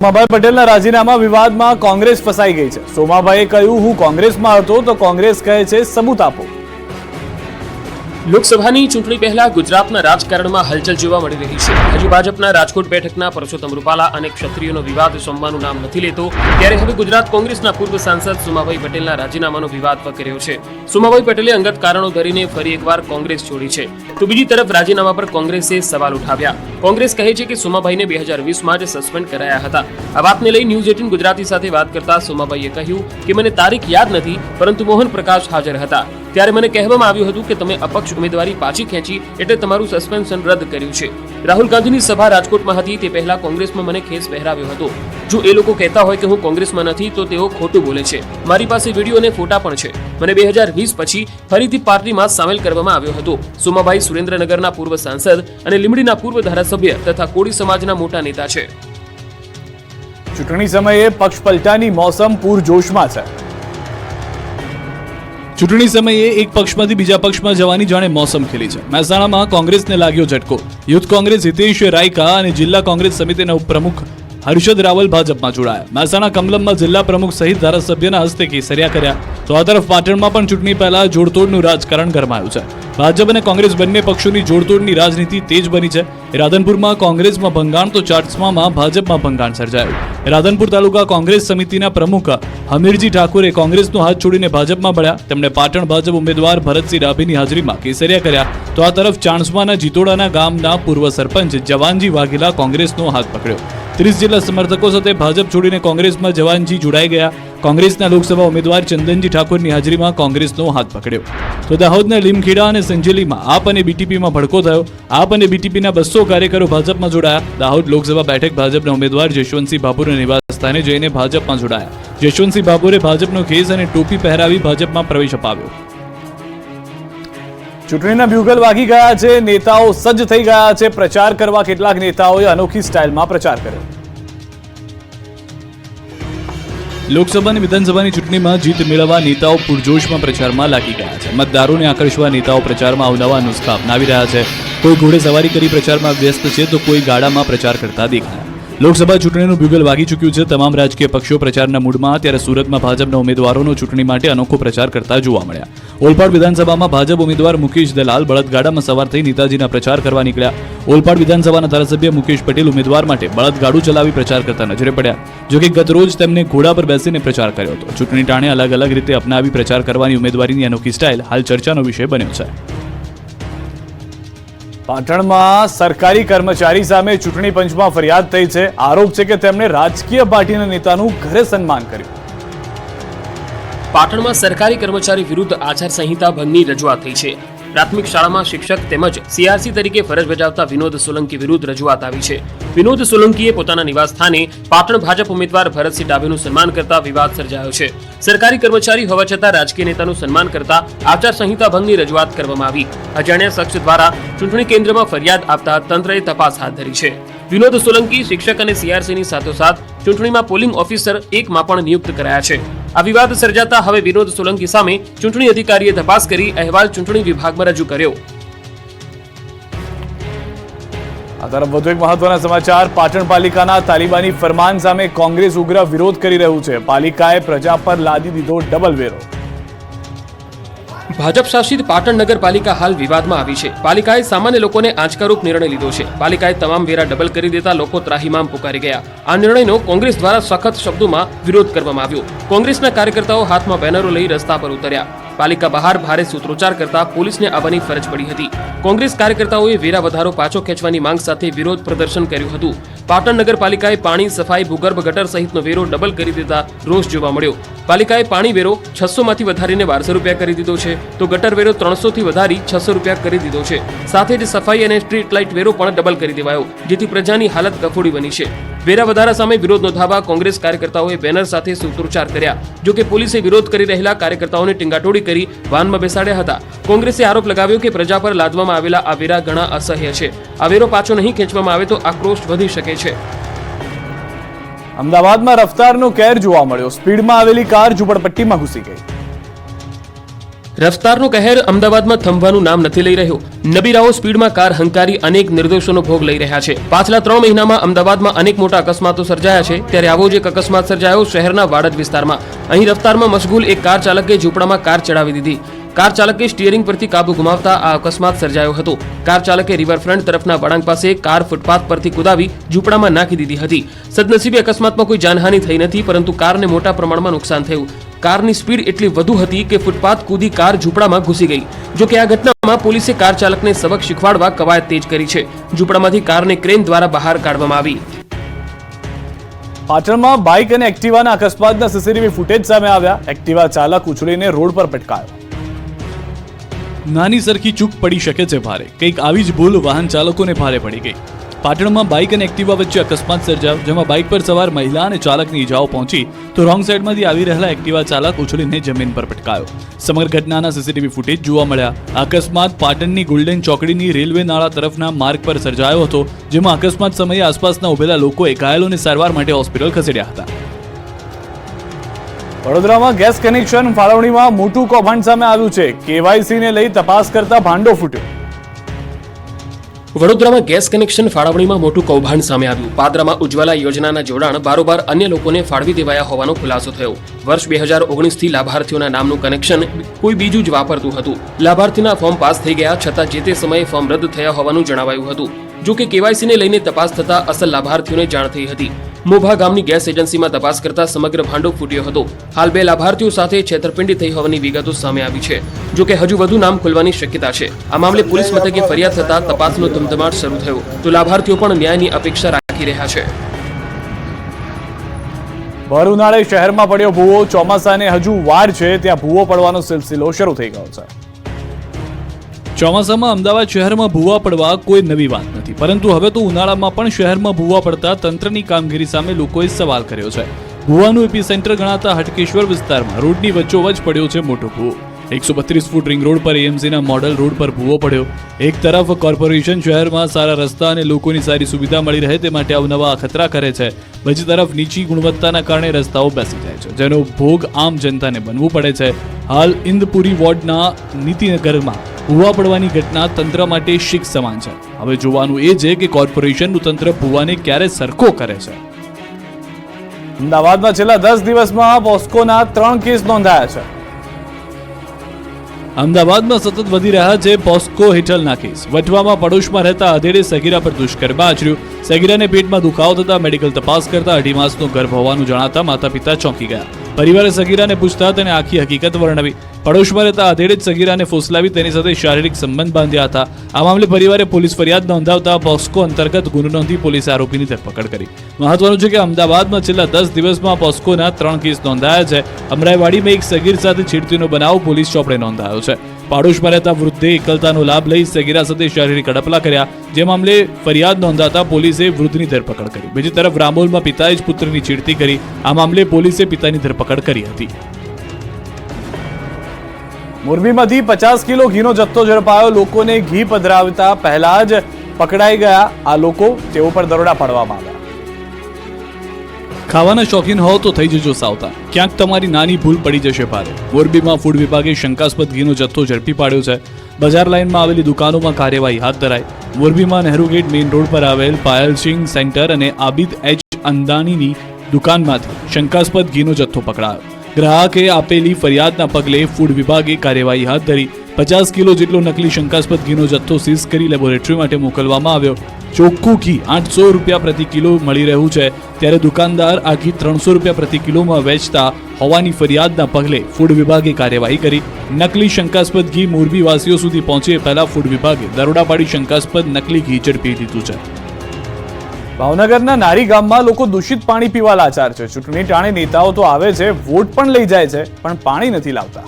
સોમાભાઈ પટેલના રાજીનામા વિવાદમાં કોંગ્રેસ ફસાઈ ગઈ છે। સોમાભાઈએ કહ્યું, હું કોંગ્રેસમાં હતો તો કોંગ્રેસ કહે છે સબૂત આપો। લોકસભાની ચૂંટણી પહેલા ગુજરાતના રાજકારણમાં હલચલ જોવા મળી રહી છે। હજુ ભાજપના રાજકોટ બેઠકના પરસોત્તમ રૂપાલા અને ક્ષત્રિયોનો વિવાદ શમવાનું નામ નથી લેતો, ત્યારે હવે ગુજરાત કોંગ્રેસના પૂર્વ સાંસદ સોમાભાઈ પટેલના રાજીનામાનો વિવાદ વકર્યો છે। સોમાભાઈ પટેલે અંગત કારણો ધરીને ફરી એકવાર કોંગ્રેસ છોડી છે, તો બીજી તરફ રાજીનામા પર કોંગ્રેસે સવાલ ઉઠાવ્યા। કોંગ્રેસ કહે છે કે સોમાભાઈને 2020માં જ સસ્પેન્ડ કરાયા હતા। આ વાતને લઈ ન્યૂઝ 18 ગુજરાતી સાથે વાત કરતા સોમાભાઈએ કહ્યું કે મને તારીખ યાદ નથી, પરંતુ મોહન પ્રકાશ હાજર હતા, ત્યારે મને કહેવામાં આવ્યું હતું કે તમે અપક્ષ ઉમેદવારી પાછી ખેંચી એટલે તમારું સસ્પેન્શન રદ કર્યું છે। રાહુલ ગાંધીની સભા રાજકોટમાં હતી તે પહેલા કોંગ્રેસમાં મને ખેસ પહેરાવ્યો હતો। જો એ લોકો કહેતા હોય કે હું કોંગ્રેસમાં નથી તો તેઓ ખોટું બોલે છે। મારી પાસે વિડીયો અને ફોટા પણ છે। મને 2020 પછી ફરીથી પાર્ટીમાં સામેલ કરવામાં આવ્યો હતો। સોમાભાઈ સુરેન્દ્રનગરના પૂર્વ સાંસદ અને લીંબડીના પૂર્વ ધારાસભ્ય તથા કોળી સમાજના મોટા નેતા છે। ચૂંટણી સમયે પક્ષ પલટાની મોસમ પૂરજોશમાં છે। ચૂંટણી સમયે એક પક્ષમાંથી બીજા પક્ષમાં જવાની જાણે મોસમ ખીલી છે। મહેસાણામાં કોંગ્રેસને લાગ્યો ઝટકો। યુથ કોંગ્રેસ હિતેશ રાયકા અને જિલ્લા કોંગ્રેસ સમિતિના ઉપપ્રમુખ હર્ષદ રાવલ ભાજપમાં જોડાયા। મહેસાણા કમલમમાં જિલ્લા પ્રમુખ સહિત ધારાસભ્યના હસ્તે કેસરિયા કર્યા। તો આ તરફ પાટણમાં પણ ચૂંટણી પહેલા જોડતોડનું રાજકારણ ગરમાયું છે। ભાજપ અને કોંગ્રેસ બંને પક્ષોની જોડતોડની રાજનીતિ તેજ બની છે। રાધનપુરમાં કોંગ્રેસમાં ભંગાણ તો ચાટસ્મામાં ભાજપમાં ભંગાણ સર્જાયું। રાધનપુર તાલુકા કોંગ્રેસ સમિતિના પ્રમુખ હમીરજી ઠાકોરે કોંગ્રેસનો હાથ છોડીને ભાજપમાં મળ્યા। તેમણે પાટણ ભાજપ ઉમેદવાર ભરતસિંહ ડાભીની હાજરીમાં કેસરિયા કર્યા। તો આ તરફ ચાણસ્માના જીતોડાના ગામના પૂર્વ સરપંચ જવાનજી વાઘેલા કોંગ્રેસનો હાથ પકડ્યો। 30 જેટલા સમર્થકો સાથે ભાજપ છોડીને કોંગ્રેસમાં જવાનજી જોડાઈ ગયા। કોંગ્રેસના લોકસભા ઉમેદવાર ચંદનજી ઠાકોરની હાજરીમાં કોંગ્રેસનો હાથ પકડ્યો। તો દાહોદના લીમખેડા અને સંજેલીમાં આપ અને બીટીપીમાં ભડકો થયો। આપ અને બીટીપીના 200 કાર્યકરો ભાજપમાં જોડાયા। દાહોદ લોકસભા બેઠક ભાજપના ઉમેદવાર જશવંતસિંહ બાબુના નિવાસ સ્થાને જઈને ભાજપમાં જોડાયા। જશવંતસિંહ બાબુરે ભાજપનો ખેસ અને ટોપી પહેરાવી ભાજપમાં પ્રવેશ અપાવ્યો। ચૂંટણીના બ્યુગલ વાગી ગયા છે। નેતાઓ સજ્જ થઈ ગયા છે। પ્રચાર કરવા કેટલાક નેતાઓએ અનોખી સ્ટાઇલમાં પ્રચાર કર્યો। લોકસભા અને વિધાનસભાની ચૂંટણીમાં જીત મેળવવા નેતાઓ પૂરજોશમાં પ્રચારમાં લાગી ગયા છે। મતદારોને આકર્ષવા નેતાઓ પ્રચારમાં અવનવા નુસ્ખા અપનાવી રહ્યા છે। કોઈ ઘોડે સવારી કરી પ્રચારમાં વ્યસ્ત છે તો કોઈ ગાડામાં પ્રચાર કરતા દેખાયા। લોકસભા ચૂંટણીનું બ્યુગલ વાગી ચૂક્યું છે। તમામ રાજકીય પક્ષો પ્રચારના મૂડમાં। ત્યારે સુરતમાં ભાજપના ઉમેદવારોનો ચૂંટણી માટે અનોખો પ્રચાર કરતા જોવા મળ્યા। ઓલપાડ વિધાનસભામાં ભાજપ ઉમેદવાર મુકેશ દલાલ બળદગાડામાં સવાર થઈ નેતાજીના પ્રચાર કરવા નીકળ્યા। ઓલપાડ વિધાનસભાના ધારાસભ્ય મુકેશ પટેલ ઉમેદવાર માટે બળદગાડું ચલાવી પ્રચાર કરતા નજરે પડ્યા। જોકે ગતરોજ તેમને ઘોડા પર બેસીને પ્રચાર કર્યો હતો। ચૂંટણી ટાણે અલગ અલગ રીતે અપનાવી પ્રચાર કરવાની ઉમેદવારીની અનોખી સ્ટાઇલ હાલ ચર્ચાનો વિષય બન્યો છે। પાટણમાં સરકારી કર્મચારી સામે ચૂંટણી પંચમાં ફરિયાદ થઈ છે। આરોપ છે કે તેમણે રાજકીય પાર્ટીના નેતાનું ઘરે સન્માન કર્યું। પાટણમાં સરકારી કર્મચારી વિરુદ્ધ આચારસંહિતા ભંગની રજૂઆત થઈ છે। પ્રાથમિક શાળામાં શિક્ષક તેમજ સીઆરસી તરીકે ફરજ બજાવતા વિનોદ સોલંકી વિરુદ્ધ રજૂઆત આવી છે। વિનોદ સોલંકીએ પોતાના નિવાસ સ્થાને પાટણ ભાજપ ઉમેદવાર ભરતસિંહ ડાભીનું સન્માન કરતા વિવાદ સર્જાયો છે। સરકારી કર્મચારી હોવા છતાં રાજકીય નેતાનું સન્માન કરતા આચારસંહિતા ભંગની રજૂઆત કરવામાં આવી। અજાણ્યા શખ્સ દ્વારા ચૂંટણી કેન્દ્રમાં ફરિયાદ આપતા તંત્રએ તપાસ હાથ ધરી છે। વિનોદ સોલંકી શિક્ષક અને સીઆરસીની સાથોસાથ ચૂંટણીમાં પોલિંગ ઓફિસર 1માં પણ નિયુક્ત કરાયા છે। આ વિવાદ સર્જાતા હવે વિનોદ સોલંકી સામે ચૂંટણી અધિકારીએ તપાસ કરી અહેવાલ ચૂંટણી વિભાગમાં રજૂ કર્યો। આ તરફ વધુ એક મહત્વના સમાચાર। પાટણ પાલિકાના તાલિબાની ફરમાન સામે કોંગ્રેસ ઉગ્ર વિરોધ કરી રહ્યું છે। પાલિકાએ પ્રજા પર લાદી દીધો ડબલ વેરો। ભાજપ શાસિત પાટણ નગરપાલિકા હાલ વિવાદમાં આવી છે। પાલિકાએ સામાન્ય લોકોને આંચકારૂપ નિર્ણય લીધો છે। પાલિકાએ તમામ વેરા ડબલ કરી દેતા લોકો ત્રાહિમામ પુકારી ગયા। આ નિર્ણયનો કોંગ્રેસ દ્વારા સખત શબ્દોમાં વિરોધ કરવામાં આવ્યો। કોંગ્રેસના કાર્યકર્તાઓ હાથમાં બેનરો લઈ રસ્તા પર ઉતર્યા। પાલિકા બહાર ભારે સૂત્રોચ્ચાર કરતા પોલીસને આવવાની ફરજ પડી હતી। કોંગ્રેસ કાર્યકર્તાઓએ વેરા વધારો પાછો ખેંચવાની માંગ સાથે વિરોધ પ્રદર્શન કર્યું હતું। પાટણ નગરપાલિકાએ પાણી, સફાઈ, ભૂગર્ભ ગટર સહિતનો વેરો ડબલ કરી દેતા રોષ જોવા મળ્યો। પાલિકાએ પાણી વેરો 600 માંથી વધારીને 1200 રૂપિયા કરી દીધો છે, તો ગટર વેરો 300 થી વધારી 600 રૂપિયા કરી દીધો છે। સાથે જ સફાઈ અને સ્ટ્રીટ લાઇટ વેરો પણ ડબલ કરી દેવાયો, જેથી પ્રજાની હાલત કફોડી બની છે। વેરા વધારા સામે વિરોધ નોંધાવવા કોંગ્રેસ કાર્યકર્તાઓએ બેનર સાથે સૂત્રોચ્ચાર કર્યા। જોકે પોલીસે વિરોધ કરી રહેલા કાર્યકર્તાઓને ટીંગાટોળી કરી વાનમાં બેસાડ્યા હતા। કોંગ્રેસે આરોપ લગાવ્યો કે પ્રજા પર લાદવામાં આવેલા આ વેરા ઘણા અસહ્ય છે। આ વેરો પાછો નહીં ખેંચવામાં આવે તો આક્રોશ વધી શકે છે। અમદાવાદમાં રફતારનો કેર જોવા મળ્યો। સ્પીડમાં આવેલી કાર ઝૂંપડપટ્ટીમાં ઘૂસી ગઈ। રફતારનો કહેર અમદાવાદમાં થંભવાનું નામ નથી લઈ રહ્યો. નબીરાઓ સ્પીડમાં કાર હંકારી અનેક નિર્દોષોનો ભોગ લઈ રહ્યા છે. પાછલા 3 મહિનામાં અમદાવાદમાં અનેક મોટા અકસ્માતો સર્જાયા છે. ત્યારે આવો જ એક અકસ્માત સર્જાયો શહેરના વાડજ વિસ્તારમાં. અહીં રફતારમાં મશગુલ એક કાર ચાલકે ઝૂંપડામાં કાર ચડાવી દીધી. કાર ચાલકે સ્ટીયરિંગ પરથી કાબુ ગુમાવતા આ અકસ્માત સર્જાયો હતો. કાર ચાલકે રિવરફ્રન્ટ તરફના વળાંક પાસે કાર ફૂટપાથ પરથી કુદાવી ઝૂંપડામાં નાખી દીધી હતી. સદનસીબે અકસ્માતમાં કોઈ જાનહાનિ થઈ નથી, પરંતુ કારને મોટા પ્રમાણમાં નુકસાન થયું. કારની સ્પીડ એટલી વધુ હતી કે ફૂટપાથ કૂદી કાર ઝૂંપડામાં ઘૂસી ગઈ. જો કે આ ઘટનામાં પોલીસે કાર ચાલકને સબક શીખવાડવા કવાયત તેજ કરી છે. ઝૂંપડામાંથી કારને ક્રેન દ્વારા બહાર કાઢવામાં આવી. પાટણમાં બાઇક અને એક્ટિવાના અકસ્માતના સીસીટીવી ફૂટેજ સામે આવ્યા. એક્ટિવા ચાલક ઉછળીને રોડ પર પટકાયો. નાની સરખી ચૂક પડી શકે છે ભારે. કંઈક આવી જ ભૂલ વાહન ચાલકોને ભારે પડી ગઈ. પાટણમાં બાઇક અને એક્ટિવા વચ્ચે અકસ્માત સર્જાયો, જેમાં બાઇક પર સવાર મહિલા અને ચાલકની ઈજાઓ પહોંચી તો રોંગ સાઈડમાંથી આવી રહેલા એક્ટિવા ચાલક ઉછળીને જમીન પર પટકાયો. સમગ્ર ઘટનાના સીસીટીવી ફૂટેજ જોવા મળ્યા. અકસ્માત પાટણની ગોલ્ડન ચોકડીની રેલવે નાળા તરફના માર્ગ પર સર્જાયો હતો, જેમાં અકસ્માત સમયે આસપાસના ઉભેલા લોકોએ ઘાયલોને સારવાર માટે હોસ્પિટલ ખસેડ્યા હતા. વડોદરામાં ગેસ કનેક્શન ફાળવણીમાં મોટું કૌભાંડ સામે આવ્યું છે. કેવાયસી ને લઈ તપાસ કરતા ભાંડો ફૂટ્યો. વડોદરામાં ગેસ કનેક્શન ફાળવણીમાં મોટું કૌભાંડ સામે આવ્યું. પાદરામાં ઉજ્જવલા યોજનાના જોડાણ બારોબાર અન્ય લોકોને ફાળવી દેવાયા હોવાનો ખુલાસો થયો. વર્ષ 2019 થી લાભાર્થીઓના નામનું કનેક્શન કોઈ બીજું જ વાપરતું હતું. લાભાર્થીના ફોર્મ પાસ થઈ ગયા છતાં જે તે સમયે ફોર્મ રદ થયા હોવાનું જણાવાયું હતું. જો કે કેવાયસીને લઈને તપાસ થતા અસલ લાભાર્થીઓને જાણ થઈ હતી. મોભા ગામની ગેસ એજન્સીમાં તપાસ કરતા સમગ્ર ભાંડો ફૂટ્યો હતો. હાલ 2 લાભાર્થીઓ સાથે છેતરપિંડી થઈ હોવાની વિગતો સામે આવી છે. જો કે હજુ વધુ નામ ખુલવાની શક્યતા છે. આ મામલે પોલીસ મથકે ફરિયાદ થતા તપાસનો ધમધમાટ શરૂ થયો. તો લાભાર્થીઓ પણ ન્યાયની અપેક્ષા રાખી રહ્યા છે. ભર ઉનાળે શહેરમાં પડ્યો ભૂવો. ચોમાસાને હજુ વાર છે, ત્યાં ભૂવો પડવાનો સિલસિલો શરૂ થઈ ગયો છે. ચોમાસામાં અમદાવાદ શહેરમાં ભૂવા પડવા કોઈ નવી વાત નથી, પરંતુ હવે તો ઉનાળામાં પણ શહેરમાં ભૂવા પડતા તંત્રની કામગીરી સામે લોકોએ સવાલ કર્યો છે. ભૂવાનું એપીસેન્ટર ગણાતા હટકેશ્વર વિસ્તારમાં રોડની વચ્ચોવચ પડ્યો છે મોટો ભૂવો. 132 ફૂટ રિંગ રોડ પર એએમસીના મોડલ રોડ પર ભૂવો પડ્યો. એક તરફ કોર્પોરેશન શહેરમાં સારા રસ્તા અને લોકોની સારી સુવિધા મળી રહે તે માટે અવનવા અખતરા કરે છે. બીજી તરફ નીચી ગુણવત્તાના કારણે રસ્તાઓ બેસી જાય છે, જેનો ભોગ આમ જનતાને બનવું પડે છે. હાલ ઇન્દપુરી વોર્ડના નીતિનગરમાં ભૂવા પડવાની ઘટના તંત્ર માટે શીખ સમાન છે. હવે જોવાનું એ છે કે કોર્પોરેશનનું તંત્ર ભૂવાને ક્યારે સરખો કરે છે. અમદાવાદમાં છેલ્લા 10 દિવસમાં પોસ્કોના 3 કેસ નોંધાયા છે. અમદાવાદમાં સતત વધી રહ્યા છે પોસ્કો હેઠળના કેસ. વટવામાં પડોશમાં રહેતા અધેડે સગીરા પર દુષ્કર્મ આચર્યું. સગીરાને પેટમાં દુખાવો થતા મેડિકલ તપાસ કરતા 2.5 માસનો ગર્ભ હોવાનું જણાતા માતા પિતા ચોંકી ગયા. પરિવારે સગીરાને પૂછતા તેને આખી હકીકત વર્ણવી. પડોશમાં રહેતા અધેડે જ સગીરાને ફોસલાવી તેની સાથે શારીરિક સંબંધ બાંધ્યા હતા. આ મામલે પરિવારે પોલીસ ફરિયાદ નોંધાવતા પોસ્કો અંતર્ગત ગુનો નોંધી પોલીસે આરોપીની ધરપકડ કરી. મહત્વનું છે કે અમદાવાદમાં છેલ્લા 10 દિવસમાં પોસ્કોના 3 કેસ નોંધાયા છે. અમરાઈવાડીમાં એક સગીર સાથે છેડતીનો બનાવ પોલીસ ચોપડે નોંધાયો છે. પાડોશમાં રહેતા વૃદ્ધે એકલતાનો લાભ લઈ સગીરા સાથે શારીરિક અડપલા કર્યા, જે મામલે ફરિયાદ નોંધાતા પોલીસે વૃદ્ધની ધરપકડ કરી. બીજી તરફ રામોલમાં પિતાએ જ પુત્રની છેડતી કરી. આ મામલે પોલીસે પિતાની ધરપકડ કરી હતી. મોરબીમાંથી 50 કિલો ઘીનો જથ્થો ઝડપાયો. લોકોને ઘી પધરાવતા પહેલા જ પકડાઈ ગયા આ લોકો. તેઓ પર દરોડા પાડવામાં આવ્યા. ખાવાના શોખીન હો તો થઈ જજો સાવધાન, ક્યાંક તમારી નાની ભૂલ પડી જશે ભારે. મોરબીમાં ફૂડ વિભાગે શંકાસ્પદ ઘીનો જથ્થો ઝડપી પાડ્યો છે. બજાર લાઇનમાં આવેલી દુકાનોમાં કાર્યવાહી હાથ ધરાઈ. મોરબીમાં નહેરુ ગેટ મેઇન રોડ પર આવેલ પાયલ સિંહ સેન્ટર અને આબિદ એચ અંદાણીની દુકાનમાંથી શંકાસ્પદ ઘીનો જથ્થો પકડાયો. ગ્રાહકે આપેલી ફરિયાદના પગલે ફૂડ વિભાગે કાર્યવાહી હાથ ધરી. 50 કિલો જેટલો નકલી શંકાસ્પદ ઘીનો જથ્થો સીઝ કરી લેબોરેટરી માટે મોકલવામાં આવ્યો. ચોખ્ખું ઘી 800 રૂપિયા પ્રતિ કિલો મળી રહ્યું છે, ત્યારે દુકાનદાર આ ઘી 300 રૂપિયા પ્રતિ કિલોમાં વેચતા હોવાની ફરિયાદના પગલે ફૂડ વિભાગે કાર્યવાહી કરી. નકલી શંકાસ્પદ ઘી મોરબી વાસીઓ સુધી પહોંચે પહેલા ફૂડ વિભાગે દરોડા પાડી શંકાસ્પદ નકલી ઘી ઝડપી લીધું છે. ભાવનગરના નારી ગામમાં લોકો દૂષિત પાણી પીવા લાચાર છે. ચૂંટણી ટાણે નેતાઓ તો આવે છે, વોટ પણ લઈ જાય છે, પણ પાણી નથી લાવતા.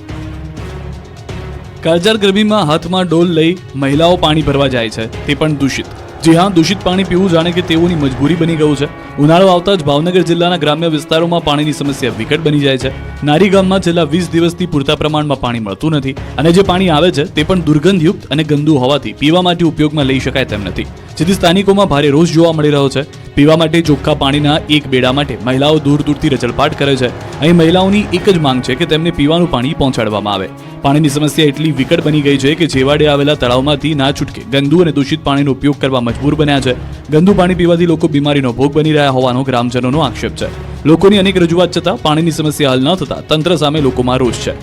કાળઝાળ ગરમીમાં હાથમાં ડોલ લઈ મહિલાઓ પાણી ભરવા જાય છે, તે પણ દૂષિત. જી હા, દૂષિત પાણી પીવું જાણે કે તેઓની મજબૂરી બની ગયું છે. ઉનાળો આવતા જ ભાવનગર જિલ્લાના ગ્રામ્ય વિસ્તારોમાં પાણીની સમસ્યા વિકટ બની જાય છે. નારી ગામમાં છેલ્લા 20 દિવસથી પૂરતા પ્રમાણમાં પાણી મળતું નથી, અને જે પાણી આવે છે તે પણ દુર્ગંધયુક્ત અને ગંદુ હોવાથી પીવા માટે ઉપયોગમાં લઈ શકાય તેમ નથી. જેથી સ્થાનિકોમાં ભારે રોષ જોવા મળી રહ્યો છે. પીવા માટે ચોખ્ખા પાણીના એક બેડા માટે મહિલાઓ દૂર દૂરથી રજળપાટ કરે છે. અહીં મહિલાઓની એક જ માંગ છે કે તેમને પીવાનું પાણી પહોંચાડવામાં આવે. પાણીની સમસ્યા એટલી વિકટ બની ગઈ છે કે છેવાડે આવેલા તળાવમાંથી ના છૂટકે ગંદુ અને દૂષિત પાણીનો ઉપયોગ કરવા મજબૂર બન્યા છે. ગંદુ પાણી પીવાથી લોકો બીમારીનો ભોગ બની રહ્યા હોવાનો ગ્રામજનોનો આક્ષેપ છે. લોકોની અનેક રજૂઆત છતાં પાણીની સમસ્યા હલ ન થતા તંત્ર સામે લોકોમાં રોષ છે.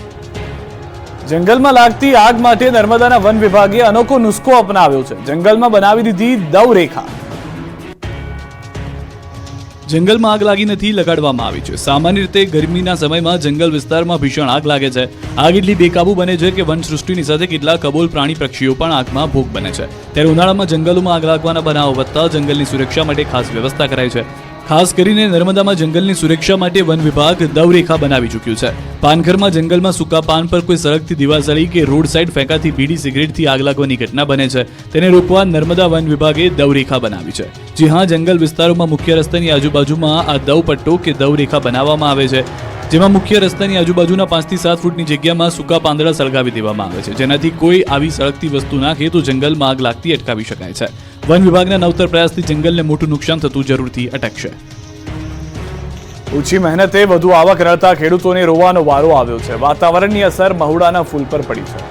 જંગલમાં લાગતી આગ માટે નર્મદાના વન વિભાગે અનોખો નુસ્ખો અપનાવ્યો છે. જંગલમાં બનાવી દીધી દવ રેખા. જંગલમાં આગ લાગી નથી, લગાડવામાં આવી છે. સામાન્ય રીતે ગરમીના સમયમાં જંગલ વિસ્તારમાં ભીષણ આગ લાગે છે. આગ એટલી બેકાબુ બને છે કે વન સૃષ્ટિની સાથે કેટલાક કબોલ પ્રાણી પક્ષીઓ પણ આગમાં ભોગ બને છે. ત્યારે ઉનાળામાં જંગલોમાં આગ લાગવાના બનાવો વધતા જંગલની સુરક્ષા માટે ખાસ વ્યવસ્થા કરાઈ છે. ખાસ કરીને નર્મદામાં જંગલની સુરક્ષા માટે વન વિભાગ દવરેખા બનાવી ચૂક્યું છે. પાનખરમાં જંગલમાં સૂકા પાન પર કોઈ સળગતી દિવાસળી કે રોડ સાઈડ ફેંકાતી બીડી સિગરેટથી આગ લાગવાની ઘટના બને છે. તેને રોકવા નર્મદા વન વિભાગે દવરેખા બનાવી છે. જી હા, જંગલ વિસ્તારોમાં મુખ્ય રસ્તાની આજુબાજુમાં આ દવ પટ્ટો કે દવરેખા બનાવવામાં આવે છે, જેમાં મુખ્ય રસ્તાની આજુબાજુના 5 થી 7 ફૂટની જગ્યામાં સૂકા પાંદડા સળગાવી દેવામાં આવે છે, જેનાથી કોઈ આવી સળગતી વસ્તુ નાખે તો જંગલમાં આગ લાગતી અટકાવી શકાય છે. વન વિભાગના નવતર પ્રયાસથી જંગલને મોટું નુકસાન થતું જરૂરથી અટકશે. ઓછી મહેનતે વધુ આવક રળતા ખેડૂતોને રોવાનો વારો આવ્યો છે. વાતાવરણની અસર મહુડાના ફૂલ પર પડી છે.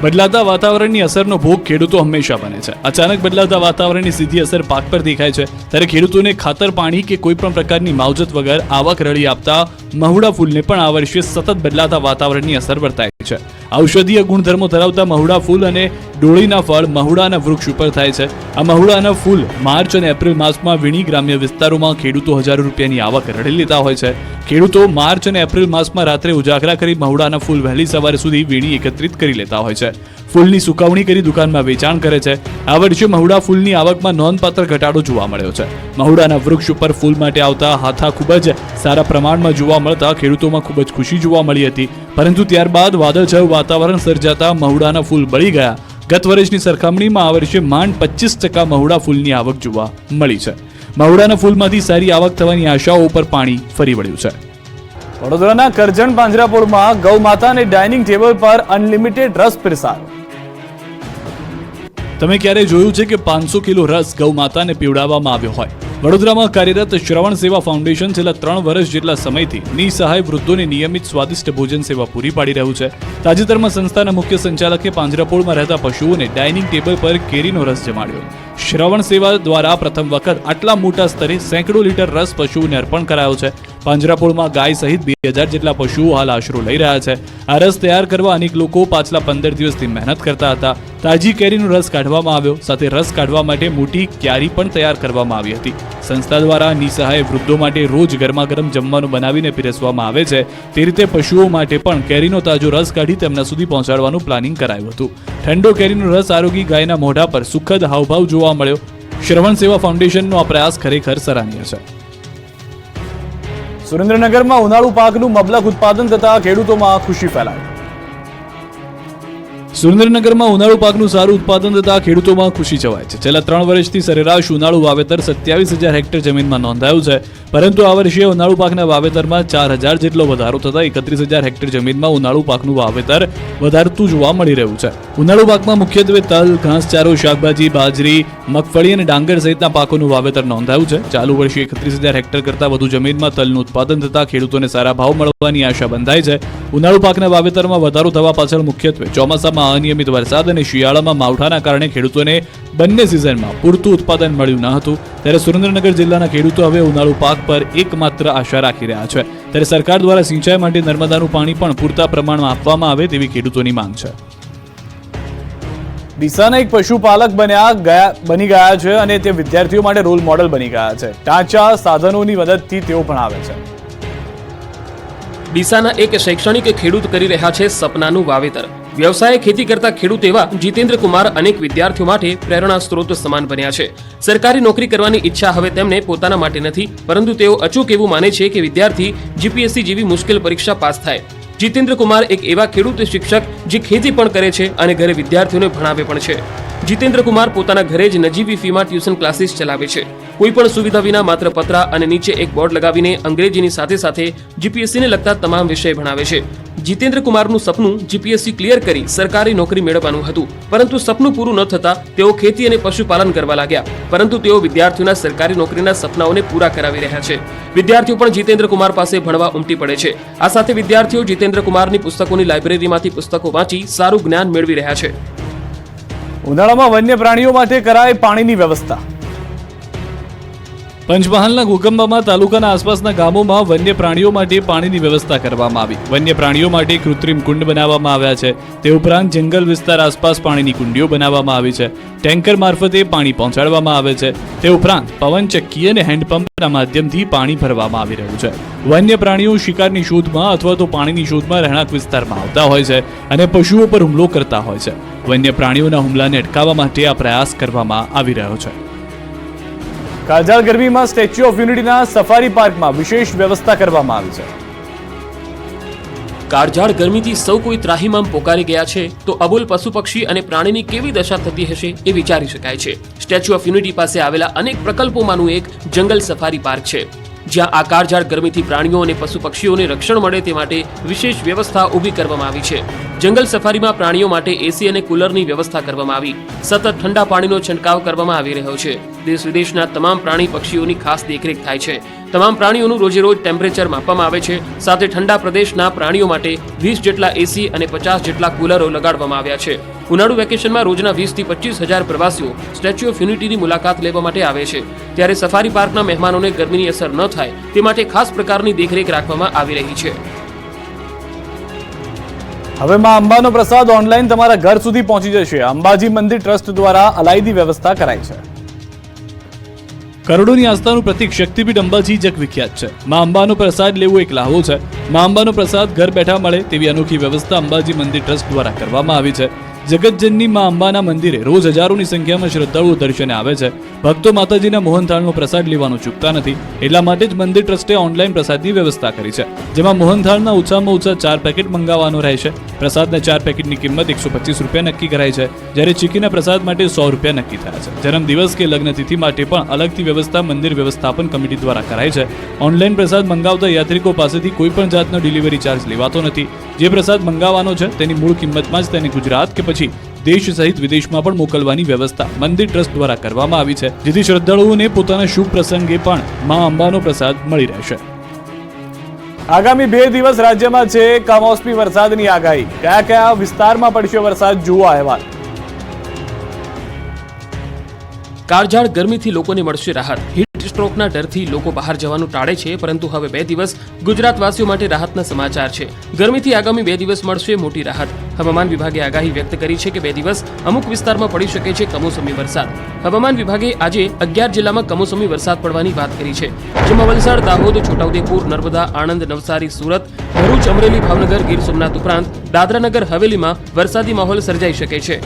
બદલાતા વાતાવરણની અસરનો ભોગ ખેડૂતો હંમેશા બને છે. અચાનક બદલાતા વાતાવરણની સીધી અસર પાક પર દેખાય છે. ત્યારે ખેડૂતોને ખાતર, પાણી કે કોઈ પણ પ્રકારની માવજત વગર આવક રળી આપતા મહુડા ફૂલને પણ આ વર્ષે સતત બદલાતા વાતાવરણની અસર વર્તાય છે. ઔષધીય ગુણધર્મો ધરાવતા મહુડા ફૂલ અને ડોળીના ફળ મહુડાના વૃક્ષ ઉપર થાય છે. આ મહુડાના ફૂલ માર્ચ અને એપ્રિલ માસમાં વીણી ગ્રામ્ય વિસ્તારોમાં ખેડૂતો હજારો રૂપિયાની આવક રળી લેતા હોય છે. ખેડૂતો માર્ચ અને એપ્રિલ માસમાં રાત્રે ઉજાગરા કરી મહુડાના ફૂલ વહેલી સવારે સુધી વીણી એકત્રિત કરી લેતા હોય છે. ફૂલની સુકવણી કરી દુકાનમાં વેચાણ કરે છે. આ વર્ષે મહુડા ફૂલની આવકમાં નોંધપાત્ર ઘટાડો જોવા મળ્યો છે. મહુડાના વૃક્ષ ઉપર ફૂલ માટે આવતા હાથા ખૂબ જ સારા પ્રમાણમાં જોવા મળતા ખેડૂતોમાં ખૂબ જ ખુશી જોવા મળી હતી. પરંતુ ત્યારબાદ વાદળછાયું વાતાવરણ સર્જાતા મહુડાના ફૂલ બળી ગયા. ગત વર્ષની સરખામણીમાં આ વર્ષે માંડ 25% મહુડા ફૂલની આવક જોવા મળી છે. મહુડાના ફૂલમાંથી સારી આવક થવાની આશાઓ પર પાણી ફરી વળ્યું છે. વડોદરાના કરજણ પાંજરાપોળમાં ગૌ માતાને ડાઇનિંગ ટેબલ પર અનલિમિટેડ રસ પીરસાયો. તમે ક્યારે જોયું છે કે 500 કિલો રસ ગૌ માતાને પીવડાવવામાં આવ્યો હોય? વડોદરામાં કાર્યરત શ્રવણ સેવા ફાઉન્ડેશન છેલ્લા 3 વર્ષ જેટલા સમયથી નિસહાય વૃદ્ધોને નિયમિત સ્વાદિષ્ટ ભોજન સેવા પૂરી પાડી રહ્યું છે. તાજેતરમાં સંસ્થાના મુખ્ય સંચાલકે પાંજરાપોળમાં રહેતા પશુઓને ડાઇનિંગ ટેબલ પર કેરીનો રસ જમાડ્યો. શ્રવણ સેવા દ્વારા પ્રથમ વખત આટલા મોટા સ્તરે સેંકડો લીટર રસ પશુઓને અર્પણ કરાયો છે. પાંજરાપોળમાં ગાય સહિત 2000 જેટલા પશુઓ હાલ આશરો લઈ રહ્યા છે. આ રસ તૈયાર કરવા અનેક લોકો પાછલા 15 દિવસથી મહેનત કરતા હતા. તાજી કેરીનો રસ કાઢવામાં આવ્યો, સાથે રસ કાઢવા માટે મોટી ક્યારી પણ તૈયાર કરવામાં આવી હતી. સંસ્થા દ્વારા નિસહાય વૃદ્ધો માટે રોજ ગરમા ગરમ જમવાનું બનાવીને પીરસવામાં આવે છે. તે રીતે પશુઓ માટે પણ કેરીનો તાજો રસ કાઢી તેમના સુધી પહોંચાડવાનું પ્લાનિંગ કરાયું હતું. ઠંડો કેરીનો રસ આરોગી ગાયના મોઢા પર સુખદ હાવભાવ જોવા મળ્યો. શ્રવણ સેવા ફાઉન્ડેશનનો આ પ્રયાસ ખરેખર સરાહનીય છે. સુરેન્દ્રનગરમાં ઉનાળુ પાકનું મબલક ઉત્પાદન થતા ખેડૂતોમાં ખુશી ફેલાઈ. સુરેન્દ્રનગરમાં ઉનાળુ પાકનું સારું ઉત્પાદન થતા ખેડૂતોમાં ખુશી છવાય છે. છેલ્લા 3 વર્ષથી સરેરાશ ઉનાળુ વાવેતર 27,000 હેક્ટર જમીનમાં નોંધાયું છે. પરંતુ આ વર્ષે ઉનાળુ પાકના વાવેતરમાં 4,000 જેટલો વધારો થતા 31,000 હેક્ટર જમીનમાં ઉનાળુ પાકનું વાવેતર વધારતું જોવા મળી રહ્યું છે. ઉનાળુ પાકમાં મુખ્યત્વે તલ, ઘાસચારો, શાકભાજી, બાજરી, મગફળી અને ડાંગર સહિતના પાકોનું વાવેતર નોંધાયું છે. ચાલુ વર્ષે 31,000 હેક્ટર કરતાં વધુ જમીનમાં તલનું ઉત્પાદન થતા ખેડૂતોને સારા ભાવ મળવાની આશા બંધાય છે. ઉનાળુ પાકના વાવેતરમાં વધારો થવા પાછળ મુખ્યત્વે ચોમાસામાં અનિયમિત વરસાદ અને શિયાળામાં માવઠાના કારણે ખેડૂતોને બંને સિઝનમાં પૂરતું ઉત્પાદન મળ્યું ન હતું. ત્યારે સુરેન્દ્રનગર જિલ્લાના ખેડૂતો હવે ઉનાળુ પાક પર એકમાત્ર આશા રાખી રહ્યા છે. ત્યારે સરકાર દ્વારા સિંચાઈ માટે નર્મદાનું પાણી પણ પૂરતા પ્રમાણમાં આપવામાં આવે તેવી ખેડૂતોની માંગ છે. ડીસાના એક પશુપાલક બની ગયા છે અને તે વિદ્યાર્થીઓ માટે રોલ મોડેલ બની ગયા છે. ઢાંચા સાધનોની મદદથી તેઓ ભણાવે છે. ડીસાના એક શૈક્ષણિક ખેડૂત કરી રહ્યા છે સપનાનું વાવેતર. વ્યવસાય ખેતી કરતા ખેડૂત એવા જીતેન્દ્ર કુમાર અનેક વિદ્યાર્થીઓ માટે પ્રેરણા સ્ત્રોત સમાન બન્યા છે. સરકારી નોકરી કરવાની ઈચ્છા હવે તેમને પોતાના માટે નથી, પરંતુ તેઓ અચૂક એવું માને છે કે વિદ્યાર્થી જીપીએસસી જેવી મુશ્કેલ પરીક્ષા પાસ થાય. જીતેન્દ્ર કુમાર એક એવા ખેડૂત શિક્ષક જે ખેતી પણ કરે છે અને ઘરે વિદ્યાર્થીઓને ભણાવે પણ છે. જીતેન્દ્ર કુમાર પોતાના ઘરે જ નજીવી ફીમાં ટ્યુશન ક્લાસીસ ચલાવે છે. કોઈ પણ સુવિધા વિના માત્ર પતરા અને નીચે એક બોર્ડ લગાવીને અંગ્રેજીની સાથે સાથે જીપીએસસીને લગતા તમામ વિષય ભણાવે છે. જીતેન્દ્ર કુમારનું સપનું જીપીએસસી ક્લિયર કરી સરકારી નોકરી મેળવવાનું હતું, પરંતુ સપનું પૂરું ન થતા તેઓ ખેતી અને પશુપાલન કરવા લાગ્યા, પરંતુ તેઓ વિદ્યાર્થીઓના સરકારી નોકરીના સપનાઓને પૂરા કરાવી રહ્યા છે. વિદ્યાર્થીઓ પણ જીતેન્દ્ર કુમાર પાસે ભણવા ઉમટી પડે છે. આ સાથે વિદ્યાર્થીઓ જીતેન્દ્ર કુમારની પુસ્તકોની લાઇબ્રેરીમાંથી પુસ્તકો વાંચી સારું જ્ઞાન મેળવી રહ્યા છે. ઉનાળામાં વન્ય પ્રાણીઓ માટે કરાય પાણીની વ્યવસ્થા. પંચમહાલના ઘોગંબામાં તાલુકાના આસપાસના ગામોમાં વન્ય પ્રાણીઓ માટે પાણીની વ્યવસ્થા કરવામાં આવી. વન્ય પ્રાણીઓ માટે કૃત્રિમ કુંડ બનાવવામાં આવ્યા છે. તે ઉપરાંત જંગલ વિસ્તાર આસપાસ પાણીની કુંડીઓ બનાવવામાં આવી છે. ટેન્કર મારફતે પાણી પહોંચાડવામાં આવે છે. તે ઉપરાંત પવનચક્કી અને હેન્ડપંપના માધ્યમથી પાણી ભરવામાં આવી રહ્યું છે. વન્ય પ્રાણીઓ શિકારની શોધમાં અથવા તો પાણીની શોધમાં રહેણાંક વિસ્તારમાં આવતા હોય છે અને પશુઓ પર હુમલો કરતા હોય છે. વન્ય પ્રાણીઓના હુમલાને અટકાવવા માટે આ પ્રયાસ કરવામાં આવી રહ્યો છે. કાળઝાળ ગરમીમાં સ્ટેચ્યુ ઓફ યુનિટીના સફારી પાર્કમાં વિશેષ વ્યવસ્થા કરવામાં આવી છે. કાળઝાળ ગરમીથી સૌ કોઈ ત્રાહિમામ પોકારી ગયા છે, તો અબોલ પશુ પક્ષી અને પ્રાણીની કેવી દશા થતી હશે એ વિચારી શકાય છે. સ્ટેચ્યુ ઓફ યુનિટી પાસે આવેલા અનેક પ્રકલ્પોમાંનું એક જંગલ સફારી પાર્ક છે, જ્યાં આ કાળઝાળ ગરમીથી પ્રાણીઓ અને પશુ પક્ષીઓને રક્ષણ મળે તે માટે વિશેષ વ્યવસ્થા ઊભી કરવામાં આવી છે. જંગલ સફારીમાં પ્રાણીઓ માટે એસી અને કુલરની વ્યવસ્થા કરવામાં આવી. સતત ઠંડા પાણીનો છંટકાવ કરવામાં આવી રહ્યો છે. દેશ વિદેશના તમામ પ્રાણી પક્ષીઓની ખાસ દેખરેખ થાય છે. તમામ પ્રાણીઓનું રોજે રોજ ટેમ્પરેચર માપવામાં આવે છે. સાથે ઠંડા પ્રદેશના પ્રાણીઓ માટે 20 જેટલા એસી અને 50 જેટલા કુલરો લગાડવામાં આવ્યા છે. ઉનાળુ વેકેશનમાં રોજના 20 થી 25 હજાર પ્રવાસીઓ સ્ટેચ્યુ ઓફ યુનિટીની મુલાકાત લેવા માટે આવે છે. ત્યારે સફારી પાર્કના મહેમાનોને ગરમીની અસર ન થાય તે માટે ખાસ પ્રકારની દેખરેખ રાખવામાં આવી રહી છે. હવે માં અંબાનો પ્રસાદ ઓનલાઈન તમારા ઘર સુધી પહોંચી જશે. અંબાજી મંદિર ટ્રસ્ટ દ્વારા અલાયદી વ્યવસ્થા કરાઈ છે. કરોડોની આસ્થાનું પ્રતીક શક્તિપીઠ અંબાજી જગવિખ્યાત છે. માં અંબાનો પ્રસાદ લેવો એક લહાવો છે. માં અંબાનો પ્રસાદ ઘર બેઠા મળે તેવી અનોખી વ્યવસ્થા અંબાજી મંદિર ટ્રસ્ટ દ્વારા કરવામાં આવી છે. જગતજનની માં અંબાના મંદિરે રોજ હજારોની સંખ્યામાં શ્રદ્ધાળુઓ દર્શને આવે છે. ભક્તો માતાજીના મોહનથાળનો પ્રસાદ લેવાનું ચૂકતા નથી. એટલા માટે જ મંદિર ટ્રસ્ટે ઓનલાઈન પ્રસાદની વ્યવસ્થા કરી છે, જેમાં મોહનથાળના ઓછામાં ઓછા 4 પેકેટ મંગાવવાનો રહેશે. પ્રસાદના 4 પેકેટની કિંમત 125 રૂપિયા નક્કી કરાઈ છે, જ્યારે ચીકીના પ્રસાદ માટે 100 રૂપિયા નક્કી થયા છે. જન્મદિવસ કે લગ્નતિથિ માટે પણ અલગથી વ્યવસ્થા મંદિર વ્યવસ્થાપન કમિટી દ્વારા કરાઈ છે. ઓનલાઈન પ્રસાદ મંગાવતા યાત્રિકો પાસેથી કોઈ પણ જાતનો ડિલિવરી ચાર્જ લેવાતો નથી. જે પ્રસાદ મંગાવવાનો છે તેની મૂળ કિંમતમાં જ તેને ગુજરાત કે પછી દેશ સહિત વિદેશમાં પણ મોકલવાની વ્યવસ્થા મંદિર ટ્રસ્ટ દ્વારા કરવામાં આવી છે, જેથી શ્રદ્ધાળુઓને પોતાના શુભ પ્રસંગે પણ માં અંબાનો પ્રસાદ મળી રહેશે. આગામી 2 દિવસ રાજ્યમાં છે કમોસમી વરસાદની આગાહી. કયા કયા વિસ્તારમાં પડશે વરસાદ, જુઓ અહેવાલ. કાળઝાળ ગરમીથી લોકોને મળશે રાહત. હીટ સ્ટ્રોકના ડરથી લોકો બહાર જવાનું ટાળે છે, પરંતુ હવે 2 દિવસ ગુજરાતવાસીઓ માટે રાહતના સમાચાર છે. ગરમીથી આગામી 2 દિવસ મળશે મોટી રાહત. હવામાન વિભાગે આગાહી વ્યક્ત કરી છે કે 2 દિવસ અમુક વિસ્તારમાં પડી શકે છે કમોસમી વરસાદ. હવામાન વિભાગે આજે 11 જિલ્લામાં કમોસમી વરસાદ પડવાની વાત કરી છે, જેમાં વલસાડ, દાહોદ, છોટાઉદેપુર, નર્મદા, આણંદ, નવસારી, સુરત, ભરૂચ, અમરેલી, ભાવનગર, ગીર સોમનાથ ઉપરાંત દાદરાનગર હવેલીમાં વરસાદી માહોલ સર્જાઈ શકે છે.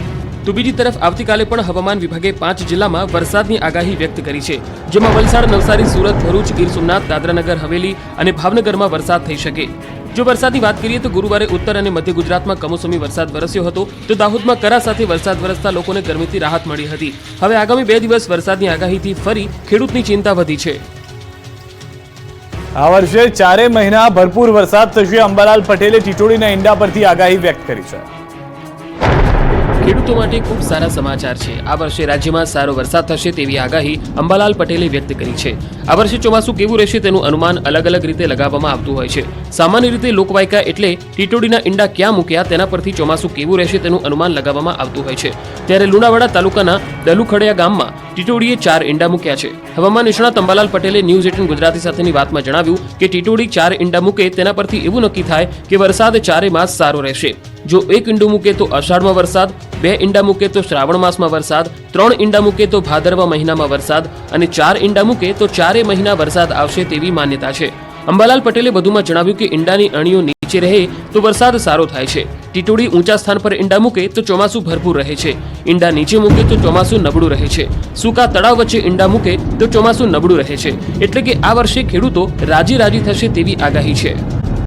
તો બીજી તરફ આવતીકાલે પણ હવામાન વિભાગે 5 જિલ્લામાં વરસાદની આગાહી વ્યક્ત કરી છે, જેમાં વલસાડ, નવસારી, સુરત, ભરૂચ, ગીર સોમનાથ, દાદરાનગર હવેલી અને ભાવનગરમાં વરસાદ થઈ શકે. જો વરસાદની વાત કરીએ તો ગુરુવારે ઉત્તર અને મધ્ય ગુજરાતમાં કમોસમી વરસાદ વરસ્યો હતો, તો દાહોદમાં કરા સાથે વરસાદ વરસતા લોકોને ગરમીથી રાહત મળી હતી. હવે આગામી 2 દિવસ વરસાદની આગાહીથી ફરી ખેડૂતની ચિંતા વધી છે. આ વર્ષે 4 મહિના ભરપૂર વરસાદ થશે. અંબાલાલ પટેલે ટીટોડીના ઈંડા પરથી આગાહી વ્યક્ત કરી છે. ખેડૂતો માટે ખૂબ સારા સમાચાર છે. આ વર્ષે રાજ્યમાં સારો વરસાદ થશે તેવી આગાહી અંબાલાલ પટેલે વ્યક્ત કરી છે. આ વર્ષે ચોમાસું કેવું રહેશે તેનું અનુમાન અલગ અલગ રીતે લગાવવામાં આવતું હોય છે. સામાન્ય રીતે લોકવાયકા એટલે ટીટોડીના ઈંડા ક્યાં મૂક્યા તેના પરથી ચોમાસું કેવું રહેશે તેનું અનુમાન લગાવવામાં આવતું હોય છે. ત્યારે લુણાવાડા તાલુકાના દલુખડિયા ગામમાં ટીટોડીએ 4 ઈંડા મૂક્યા છે. હવામાન નિષ્ણાત અંબાલાલ પટેલે ન્યૂઝ 18 ગુજરાતી સાથેની વાતમાં જણાવ્યું કે ટીટોડી 4 ઈંડા મૂકે તેના પરથી એવું નક્કી થાય કે વરસાદ 4 માસ સારો રહેશે. જો 1 ઈંડું મૂકે તો અષાઢમાં વરસાદ, 2 ઈંડા મૂકે તો શ્રાવણ માસમાં વરસાદ, 3 ઈંડા મૂકે તો ભાદરવા મહિનામાં વરસાદ અને 4 ઈંડા મૂકે તો 4 મહિના વરસાદ આવશે તેવી માન્યતા છે. અંબાલાલ પટેલે વધુમાં જણાવ્યું કે ઈંડાની અણીઓ નીચે રહે તો વરસાદ સારો થાય છે. ટીટોડી ઊંચા સ્થાન પર ઈંડા મૂકે તો ચોમાસું ભરપૂર રહે છે. ઈંડા નીચે મૂકે તો ચોમાસું નબળું રહે છે. સૂકા તળાવ વચ્ચે ઈંડા મૂકે તો ચોમાસું નબળું રહે છે. એટલે કે આ વર્ષે ખેડૂતો રાજી થશે તેવી આગાહી છે.